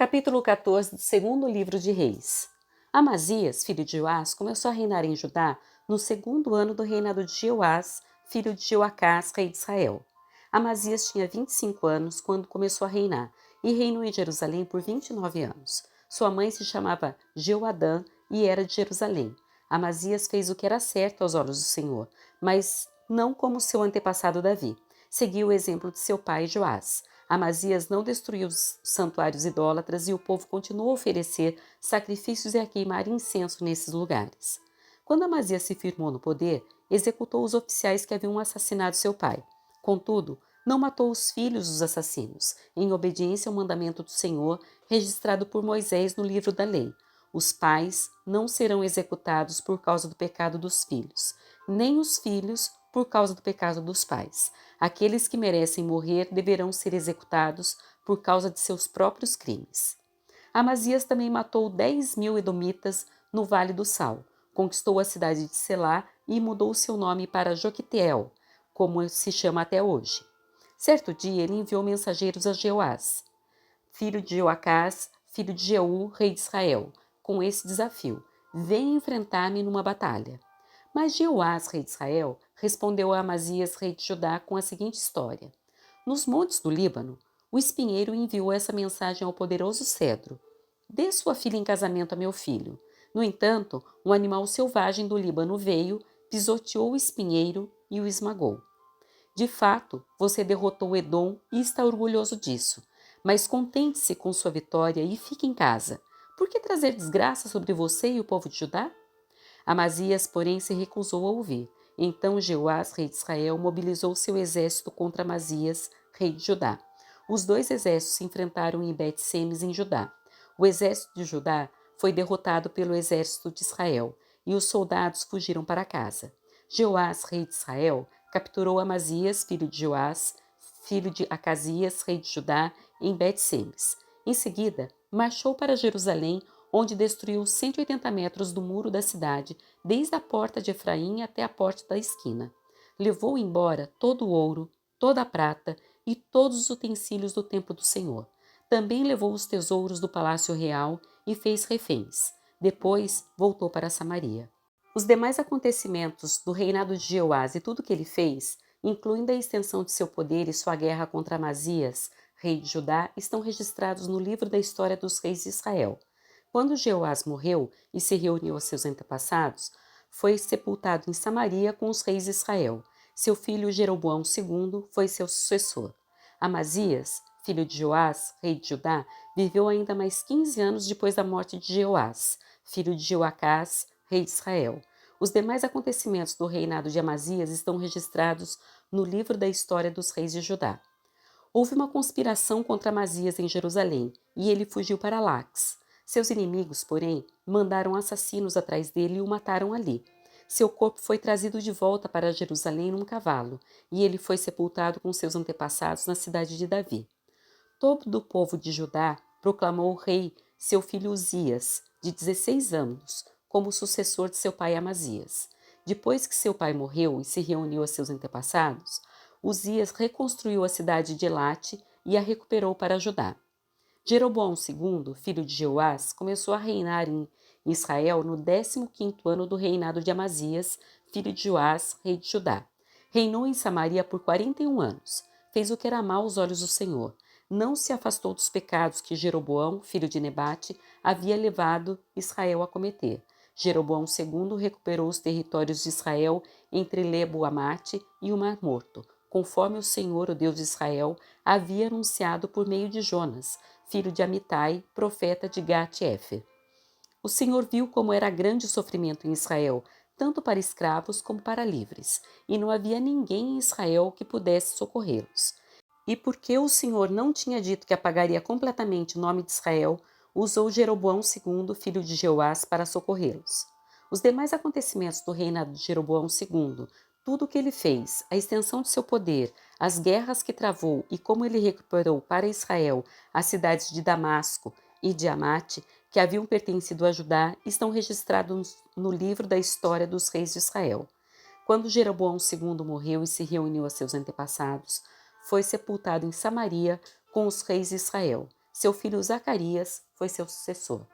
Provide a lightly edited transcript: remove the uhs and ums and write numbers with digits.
Capítulo 14 do segundo livro de Reis. Amazias, filho de Joás, começou a reinar em Judá no segundo ano do reinado de Jeoás, filho de Joacás, rei de Israel. Amazias tinha 25 anos quando começou a reinar e reinou em Jerusalém por 29 anos. Sua mãe se chamava Jeoadã e era de Jerusalém. Amazias fez o que era certo aos olhos do Senhor, mas não como seu antepassado Davi. Seguiu o exemplo de seu pai Joás. Amazias não destruiu os santuários idólatras e o povo continuou a oferecer sacrifícios e a queimar incenso nesses lugares. Quando Amazias se firmou no poder, executou os oficiais que haviam assassinado seu pai. Contudo, não matou os filhos dos assassinos, em obediência ao mandamento do Senhor registrado por Moisés no livro da lei. Os pais não serão executados por causa do pecado dos filhos, nem os filhos por causa do pecado dos pais. Aqueles que merecem morrer deverão ser executados por causa de seus próprios crimes. Amazias também matou 10.000 edomitas no Vale do Sal, conquistou a cidade de Selá e mudou seu nome para Joquiteel, como se chama até hoje. Certo dia ele enviou mensageiros a Jeoás, filho de Joacás, filho de Jeú, rei de Israel, com esse desafio: venha enfrentar-me numa batalha. Mas Jeoás, rei de Israel, respondeu a Amazias, rei de Judá, com a seguinte história: nos montes do Líbano, o espinheiro enviou essa mensagem ao poderoso cedro: dê sua filha em casamento a meu filho. No entanto, um animal selvagem do Líbano veio, pisoteou o espinheiro e o esmagou. De fato, você derrotou Edom e está orgulhoso disso. Mas contente-se com sua vitória e fique em casa. Por que trazer desgraça sobre você e o povo de Judá? Amazias, porém, se recusou a ouvir. Então Jeoás, rei de Israel, mobilizou seu exército contra Amazias, rei de Judá. Os dois exércitos se enfrentaram em Bet-Semes, em Judá. O exército de Judá foi derrotado pelo exército de Israel, e os soldados fugiram para casa. Jeoás, rei de Israel, capturou Amazias, filho de Joás, filho de Acasias, rei de Judá, em Bet-Semes. Em seguida, marchou para Jerusalém, onde destruiu 180 metros do muro da cidade, desde a porta de Efraim até a porta da esquina. Levou embora todo o ouro, toda a prata e todos os utensílios do templo do Senhor. Também levou os tesouros do palácio real e fez reféns. Depois voltou para Samaria. Os demais acontecimentos do reinado de Jeoás e tudo o que ele fez, incluindo a extensão de seu poder e sua guerra contra Amazias, rei de Judá, estão registrados no livro da história dos reis de Israel. Quando Jeoás morreu e se reuniu a seus antepassados, foi sepultado em Samaria com os reis de Israel. Seu filho Jeroboão II foi seu sucessor. Amazias, filho de Joás, rei de Judá, viveu ainda mais 15 anos depois da morte de Jeoás, filho de Joacás, rei de Israel. Os demais acontecimentos do reinado de Amazias estão registrados no livro da história dos reis de Judá. Houve uma conspiração contra Amazias em Jerusalém e ele fugiu para Laques. Seus inimigos, porém, mandaram assassinos atrás dele e o mataram ali. Seu corpo foi trazido de volta para Jerusalém num cavalo e ele foi sepultado com seus antepassados na cidade de Davi. Todo o povo de Judá proclamou o rei, seu filho Uzias, de 16 anos, como sucessor de seu pai Amazias. Depois que seu pai morreu e se reuniu a seus antepassados, Uzias reconstruiu a cidade de Elate e a recuperou para Judá. Jeroboão II, filho de Jeoás, começou a reinar em Israel no 15º ano do reinado de Amazias, filho de Joás, rei de Judá. Reinou em Samaria por 41 anos. Fez o que era mal aos olhos do Senhor. Não se afastou dos pecados que Jeroboão, filho de Nebate, havia levado Israel a cometer. Jeroboão II recuperou os territórios de Israel entre Lebo-Amate e o Mar Morto, conforme o Senhor, o Deus de Israel, havia anunciado por meio de Jonas, filho de Amitai, profeta de Gat-Efer. O Senhor viu como era grande o sofrimento em Israel, tanto para escravos como para livres, e não havia ninguém em Israel que pudesse socorrê-los. E porque o Senhor não tinha dito que apagaria completamente o nome de Israel, usou Jeroboão II, filho de Jeoás, para socorrê-los. Os demais acontecimentos do reinado de Jeroboão II, tudo o que ele fez, a extensão de seu poder, as guerras que travou e como ele recuperou para Israel as cidades de Damasco e de Amate, que haviam pertencido a Judá, estão registrados no livro da história dos reis de Israel. Quando Jeroboão II morreu e se reuniu a seus antepassados, foi sepultado em Samaria com os reis de Israel. Seu filho Zacarias foi seu sucessor.